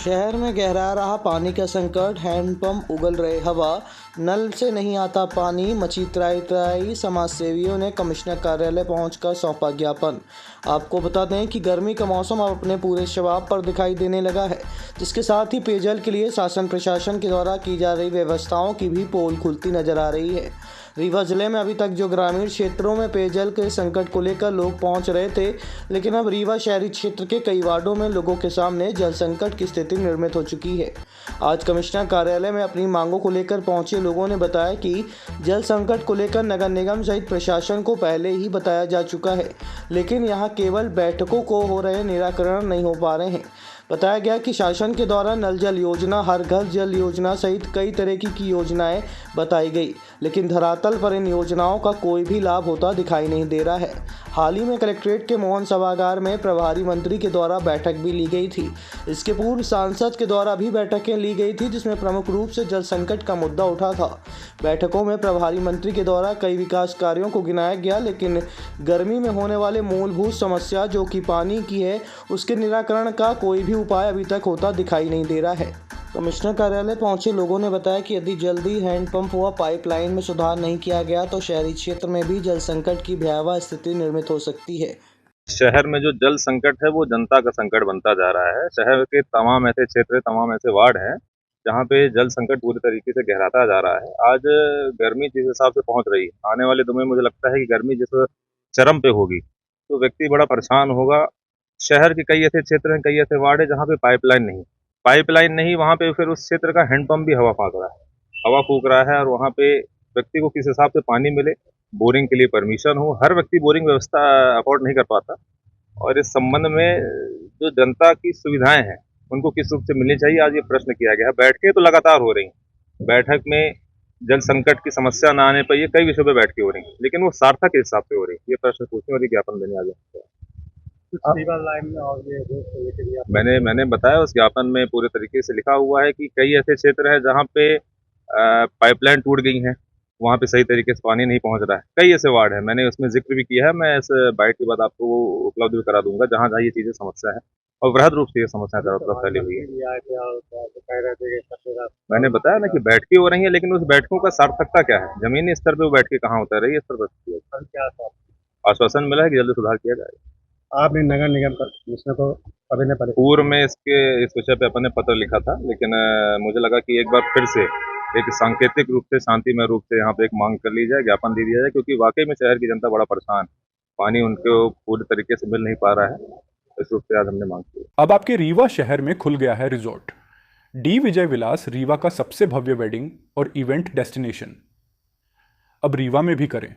शहर में गहरा रहा पानी का संकट, हैंडपंप उगल रहे हवा, नल से नहीं आता पानी, मची त्राही। समाज सेवियों ने कमिश्नर कार्यालय पहुंचकर सौंपा ज्ञापन। आपको बता दें कि गर्मी का मौसम अब अपने पूरे शबाब पर दिखाई देने लगा है, जिसके साथ ही पेयजल के लिए शासन प्रशासन के द्वारा की जा रही व्यवस्थाओं की भी पोल खुलती नजर आ रही है। रीवा जिले में अभी तक जो ग्रामीण क्षेत्रों में पेयजल के संकट को लेकर लोग पहुंच रहे थे, लेकिन अब रीवा शहरी क्षेत्र के कई वार्डों में लोगों के सामने जल संकट की स्थिति निर्मित हो चुकी है। आज कमिश्नर कार्यालय में अपनी मांगों को लेकर पहुंचे लोगों ने बताया कि जल संकट को लेकर नगर निगम सहित प्रशासन को पहले ही बताया जा चुका है, लेकिन यहां केवल बैठकों को हो रहे निराकरण नहीं हो पा रहे हैं। बताया गया कि शासन के द्वारा नल जल योजना, हर घर जल योजना सहित कई तरह की योजनाएं बताई गई, लेकिन धरातल पर इन योजनाओं का कोई भी लाभ होता दिखाई नहीं दे रहा है। हाल ही में कलेक्ट्रेट के मोहन सभागार में प्रभारी मंत्री के द्वारा बैठक भी ली गई थी। इसके पूर्व सांसद के द्वारा भी बैठकें ली गई थी, जिसमें प्रमुख रूप से जल संकट का मुद्दा उठा था। बैठकों में प्रभारी मंत्री के द्वारा कई विकास कार्यों को गिनाया गया, लेकिन गर्मी में होने वाले मूलभूत समस्या जो कि पानी की है, उसके निराकरण का कोई भी उपाय अभी तक होता दिखाई नहीं दे रहा है। कमिश्नर कार्यालय पहुंचे लोगों ने बताया कि यदि जल्दी हैंडपंप व पाइपलाइन में सुधार नहीं किया गया तो शहरी क्षेत्र में भी जल संकट की भयावह स्थिति निर्मित हो सकती है। शहर में जो जल संकट है वो जनता का संकट बनता जा रहा है। शहर के तमाम ऐसे क्षेत्र, तमाम ऐसे वार्ड हैं जहाँ पे जल संकट पूरी तरीके से गहराता जा रहा है। आज गर्मी जिस हिसाब से पहुंच रही है, आने वाले दिनों में मुझे लगता है कि गर्मी जिस चरम पे होगी तो व्यक्ति बड़ा परेशान होगा। शहर के कई ऐसे क्षेत्र हैं, कई ऐसे वार्ड है जहाँ पे पाइपलाइन नहीं, वहाँ पे फिर उस क्षेत्र का हैंडपंप भी हवा फूंक रहा है और वहाँ पे व्यक्ति को किस हिसाब से पानी मिले, बोरिंग के लिए परमिशन हो। हर व्यक्ति बोरिंग व्यवस्था अफोर्ड नहीं कर पाता और इस संबंध में जो जनता की सुविधाएं हैं उनको किस रूप से मिलनी चाहिए, आज ये प्रश्न किया गया है। बैठकें तो लगातार हो रही हैं। बैठक में जल संकट की समस्या न आने पर ये कई विषयों पर बैठकें हो रही हैं, लेकिन वो सार्थक के हिसाब से हो रही है। ये प्रश्न पूछने और ये ज्ञापन देने आ जाता है। मैंने बताया उस ज्ञापन में पूरे तरीके से लिखा हुआ है कि कई ऐसे क्षेत्र हैं जहाँ पे पाइपलाइन टूट गई हैं, वहाँ पे सही तरीके से पानी नहीं पहुँच रहा है। कई ऐसे वार्ड हैं, मैंने उसमें जिक्र भी किया है। मैं इस बाइट के बाद आपको वो उपलब्ध भी करा दूंगा जहाँ जहाँ ये चीज़ें समस्या है और वृहद रूप से ये समस्या चारों तरफ फैली हुई है। मैंने बताया ना कि बैठकें हो रही हैं, लेकिन उस बैठकों का सार्थकता क्या है? जमीनी स्तर पे वो बैठकें कहाँ उतर रही है, इस पर आश्वासन मिला है कि जल्दी सुधार किया जाएगा। आपने नगर निगम का कमिश्नर को अभी ने पूर्व में इस विषय पे अपन ने पत्र लिखा था, लेकिन मुझे लगा कि एक बार फिर से एक सांकेतिक रूप से, शांतिमय रूप से यहाँ पे एक मांग कर ली जाए, ज्ञापन दे दिया जाए, क्योंकि वाकई में शहर की जनता बड़ा परेशान, पानी उनको पूरी तरीके से मिल नहीं पा रहा है। इस रूप से आज हमने मांग की। अब आपके रीवा शहर में खुल गया है रिजॉर्ट डी विजय विलास, रीवा का सबसे भव्य वेडिंग और इवेंट डेस्टिनेशन। अब रीवा में भी करें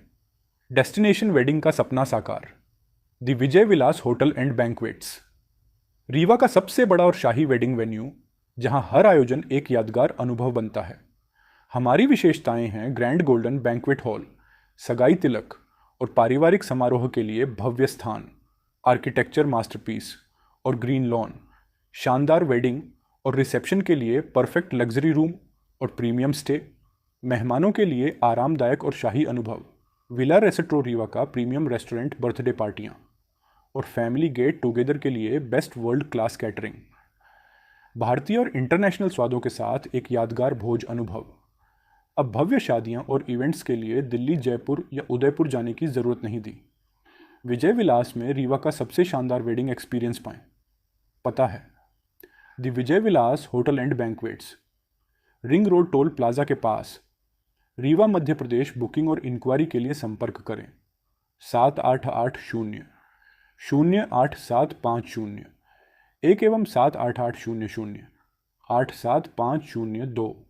डेस्टिनेशन वेडिंग का सपना साकार। The Vijay Vilas hotel and banquets, Rewa का सबसे बड़ा और शाही वेडिंग वेन्यू, जहां हर आयोजन एक यादगार अनुभव बनता है। हमारी विशेषताएं हैं ग्रैंड गोल्डन बैंक्वेट हॉल, सगाई तिलक और पारिवारिक समारोह के लिए भव्य स्थान, आर्किटेक्चर मास्टरपीस और ग्रीन लॉन, शानदार वेडिंग और रिसेप्शन के लिए परफेक्ट लग्जरी रूम और प्रीमियम स्टे, मेहमानों के लिए आरामदायक और शाही अनुभव, विला रेस्टोरेंट रीवा का प्रीमियम रेस्टोरेंट, बर्थडे पार्टियाँ और फैमिली गेट टुगेदर के लिए बेस्ट वर्ल्ड क्लास कैटरिंग, भारतीय और इंटरनेशनल स्वादों के साथ एक यादगार भोज अनुभव। अब भव्य शादियां और इवेंट्स के लिए दिल्ली, जयपुर या उदयपुर जाने की ज़रूरत नहीं दी। विजय विलास में रीवा का सबसे शानदार वेडिंग एक्सपीरियंस पाएं। पता है the Vijay Vilas hotel and banquets, ring road toll plaza के पास, रीवा, मध्य प्रदेश। बुकिंग और इंक्वायरी के लिए संपर्क करें 7880-08750 1 एवं 7880-0875002।